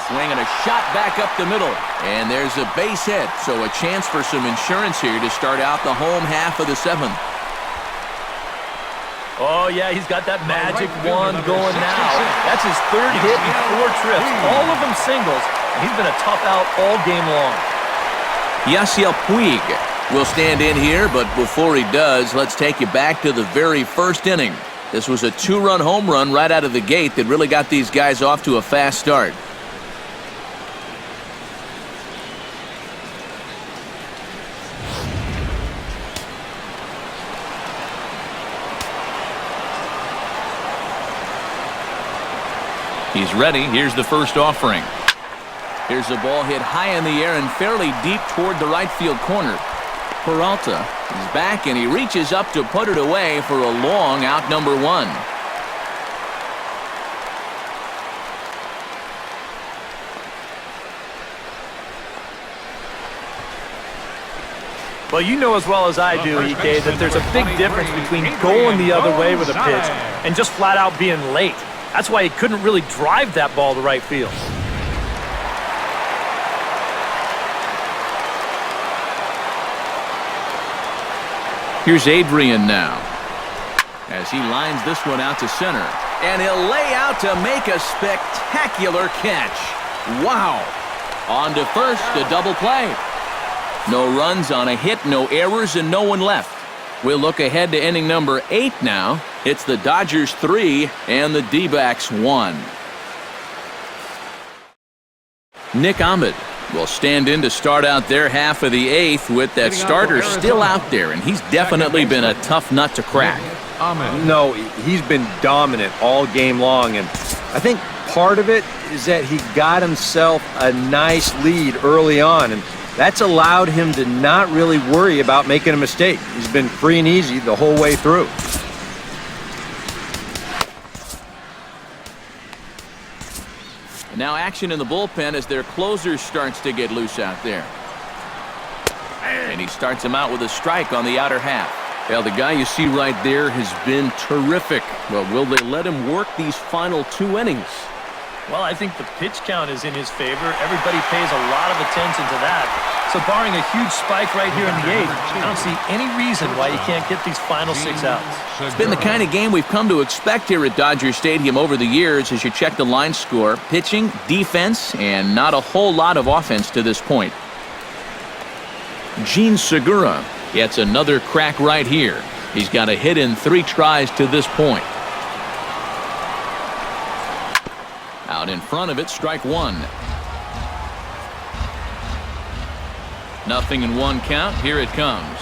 Speaker 1: Swinging a shot back up the middle. And there's a base hit. So a chance for some insurance here to start out the home half of the 7th.
Speaker 4: Oh, yeah, he's got that magic wand going now. That's his third hit in 4 trips, all of them singles. And he's been a tough out all game long.
Speaker 1: Yasiel Puig will stand in here, but before he does, let's take you back to the very first inning. This was a 2-run home run right out of the gate that really got these guys off to a fast start. He's ready. Here's the first offering. Here's a ball hit high in the air and fairly deep toward the right field corner. Peralta is back and he reaches up to put it away for a long out, number 1.
Speaker 4: Well, you know as well as I do, EK, that there's a big difference between going the other way with a pitch and just flat out being late. That's why he couldn't really drive that ball to right field.
Speaker 1: Here's Adrian now as he lines this one out to center. And he'll lay out to make a spectacular catch. Wow. On to first, a double play. No runs on a hit, no errors, and no one left. We'll look ahead to inning number 8 now. It's the Dodgers 3 and the D-backs 1. Nick Ahmed will stand in to start out their half of the 8th with that starter still out there, and he's definitely been a tough nut to crack.
Speaker 2: No, he's been dominant all game long, and I think part of it is that he got himself a nice lead early on, and that's allowed him to not really worry about making a mistake. He's been free and easy the whole way through.
Speaker 1: Now action in the bullpen as their closer starts to get loose out there. And he starts him out with a strike on the outer half. Well, the guy you see right there has been terrific. Well, will they let him work these final 2 innings?
Speaker 4: Well, I think the pitch count is in his favor. Everybody pays a lot of attention to that. So barring a huge spike right here in the 8th, I don't see any reason why you can't get these final 6 outs.
Speaker 1: It's been the kind of game we've come to expect here at Dodger Stadium over the years as you check the line score. Pitching, defense, and not a whole lot of offense to this point. Gene Segura gets another crack right here. He's got a hit in 3 tries to this point. Out in front of it, strike 1. Nothing in 1 count. Here it comes.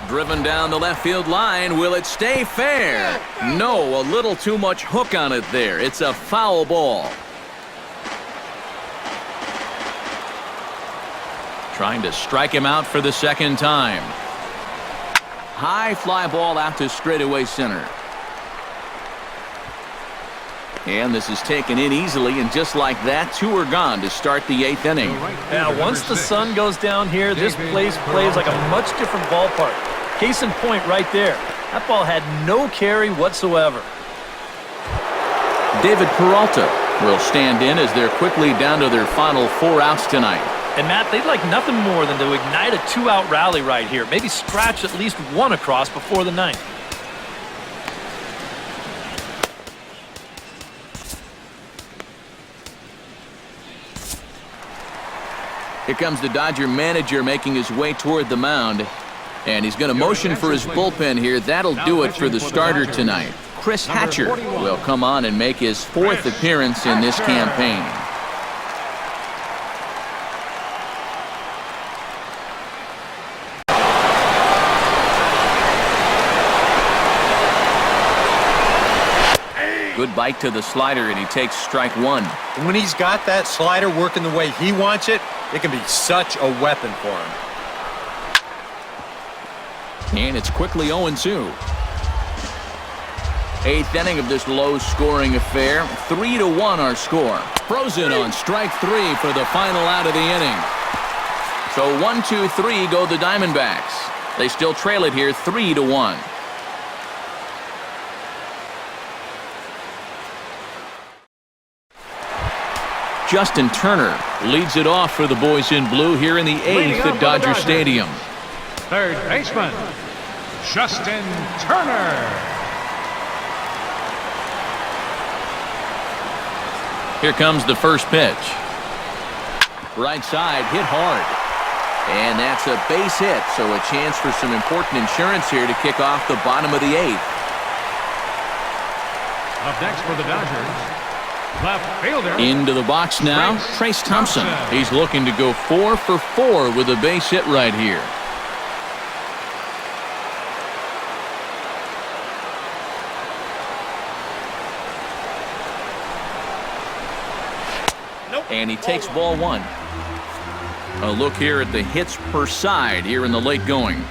Speaker 1: Driven down the left field line. Will it stay fair? No, a little too much hook on it there. It's a foul ball. Trying to strike him out for the 2nd time. High fly ball out to straightaway center. And this is taken in easily, and just like that, 2 are gone to start the 8th inning.
Speaker 4: Now, once the sun goes down here, this place plays like a much different ballpark. Case in point right there. That ball had no carry whatsoever.
Speaker 1: David Peralta will stand in as they're quickly down to their final 4 outs tonight.
Speaker 4: And, Matt, they'd like nothing more than to ignite a 2-out rally right here. Maybe scratch at least 1 across before the 9th.
Speaker 1: Here comes the Dodger manager making his way toward the mound. And he's going to motion for his bullpen here. That'll do it for the starter tonight. Chris Hatcher will come on and make his 4th appearance in this campaign. Good bite to the slider, and he takes strike 1.
Speaker 2: And when he's got that slider working the way he wants it, it can be such a weapon for him.
Speaker 1: And it's quickly 0-2. 8th inning of this low-scoring affair. 3-1 our score. Frozen on strike 3 for the final out of the inning. So 1-2-3 go the Diamondbacks. They still trail it here 3-1. Justin Turner leads it off for the boys in blue here in the 8th at Dodger Stadium.
Speaker 3: 3rd baseman, Justin Turner.
Speaker 1: Here comes the first pitch. Right side, hit hard. And that's a base hit, so a chance for some important insurance here to kick off the bottom of the eighth.
Speaker 3: Up next for the Dodgers, left fielder.
Speaker 1: Into the box now, Trace Thompson. He's looking to go 4 for 4 with a base hit right here. And he takes ball 1. A look here at the hits per side here in the late going.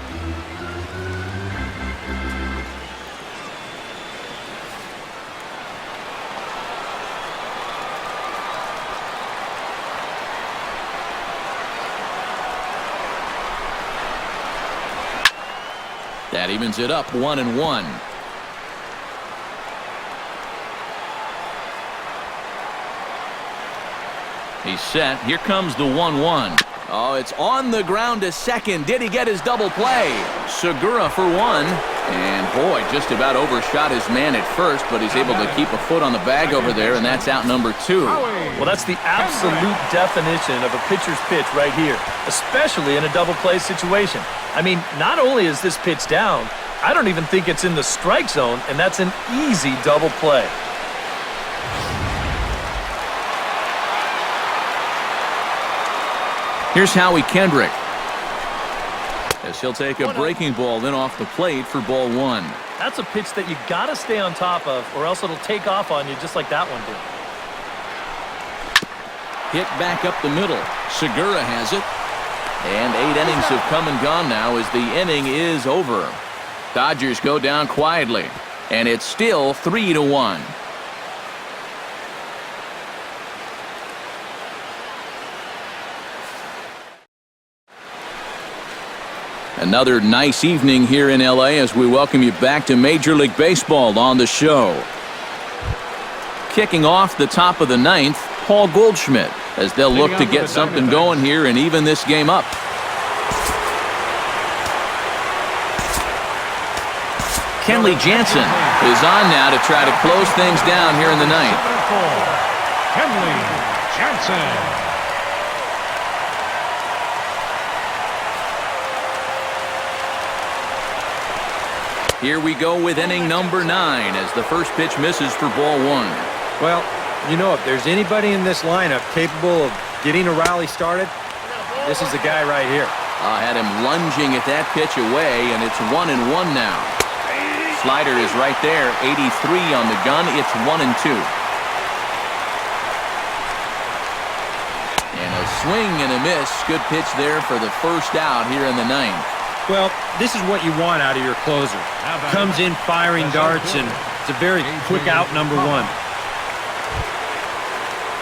Speaker 1: That evens it up 1-1. He's set. Here comes the 1-1. Oh, it's on the ground to second. Did he get his double play? Segura for 1. And boy, just about overshot his man at first, but he's able to keep a foot on the bag over there, and that's out number 2.
Speaker 4: Well, that's the absolute definition of a pitcher's pitch right here, especially in a double play situation. I mean, not only is this pitch down, I don't even think it's in the strike zone, and that's an easy double play.
Speaker 1: Here's Howie Kendrick, as he'll take a breaking ball then off the plate for ball 1.
Speaker 4: That's a pitch that you got to stay on top of, or else it'll take off on you just like that one did.
Speaker 1: Hit back up the middle. Segura has it. And 8 innings have come and gone now as the inning is over. Dodgers go down quietly, and it's still 3-1. Another nice evening here in L.A. as we welcome you back to Major League Baseball on the show. Kicking off the top of the 9th, Paul Goldschmidt, as they'll look to get something going here and even this game up. Kenley Jansen is on now to try to close things down here in the 9th.
Speaker 3: Kenley Jansen.
Speaker 1: Here we go with inning number 9 as the first pitch misses for ball 1.
Speaker 2: Well, you know, if there's anybody in this lineup capable of getting a rally started, this is the guy right here.
Speaker 1: I had him lunging at that pitch away, and it's 1-1 now. Slider is right there, 83 on the gun. It's 1-2. And a swing and a miss. Good pitch there for the first out here in the 9th.
Speaker 2: Well, this is what you want out of your closer. Comes in firing darts, and it's a very quick out number 1.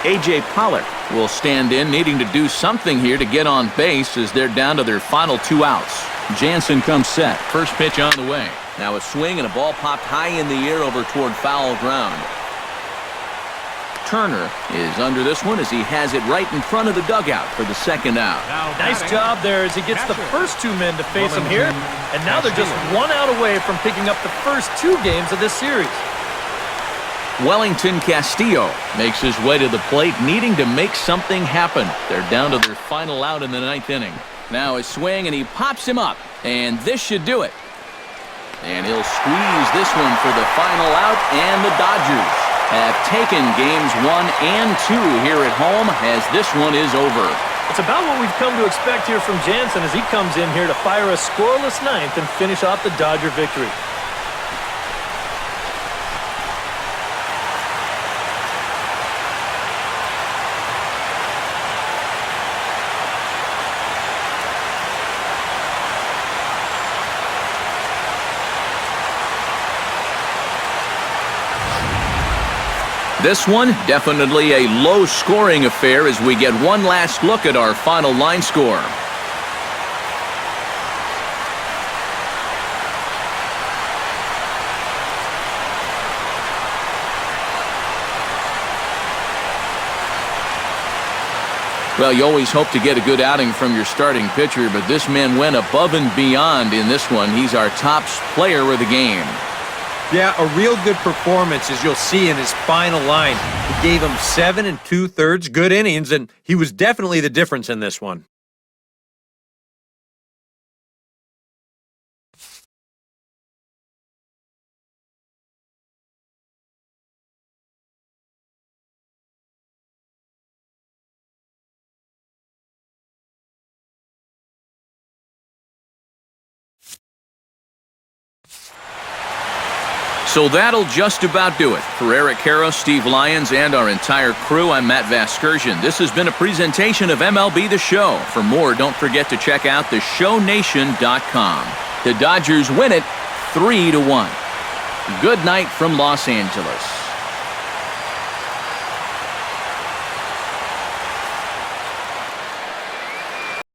Speaker 1: A.J. Pollock will stand in, needing to do something here to get on base as they're down to their final 2 outs. Jansen comes set. First pitch on the way. Now a swing and a ball popped high in the air over toward foul ground. Turner is under this one as he has it right in front of the dugout for the second out.
Speaker 4: Nice job there as he gets the first 2 men to face him here. And now they're just 1 out away from picking up the first 2 games of this series.
Speaker 1: Wellington Castillo makes his way to the plate, needing to make something happen. They're down to their final out in the 9th inning. Now a swing, and he pops him up. And this should do it. And he'll squeeze this one for the final out, and the Dodgers have taken games 1 and 2 here at home as this one is over.
Speaker 4: It's about what we've come to expect here from Jansen as he comes in here to fire a scoreless 9th and finish off the Dodger victory.
Speaker 1: This one, definitely a low-scoring affair as we get one last look at our final line score. Well, you always hope to get a good outing from your starting pitcher, but this man went above and beyond in this one. He's our top player of the game.
Speaker 2: Yeah, a real good performance, as you'll see in his final line. He gave him 7 2/3 good innings, and he was definitely the difference in this one.
Speaker 1: So that'll just about do it. For Eric Harrow, Steve Lyons, and our entire crew, I'm Matt Vasgersian. This has been a presentation of MLB The Show. For more, don't forget to check out theshownation.com. The Dodgers win it 3-1. Good night from Los Angeles.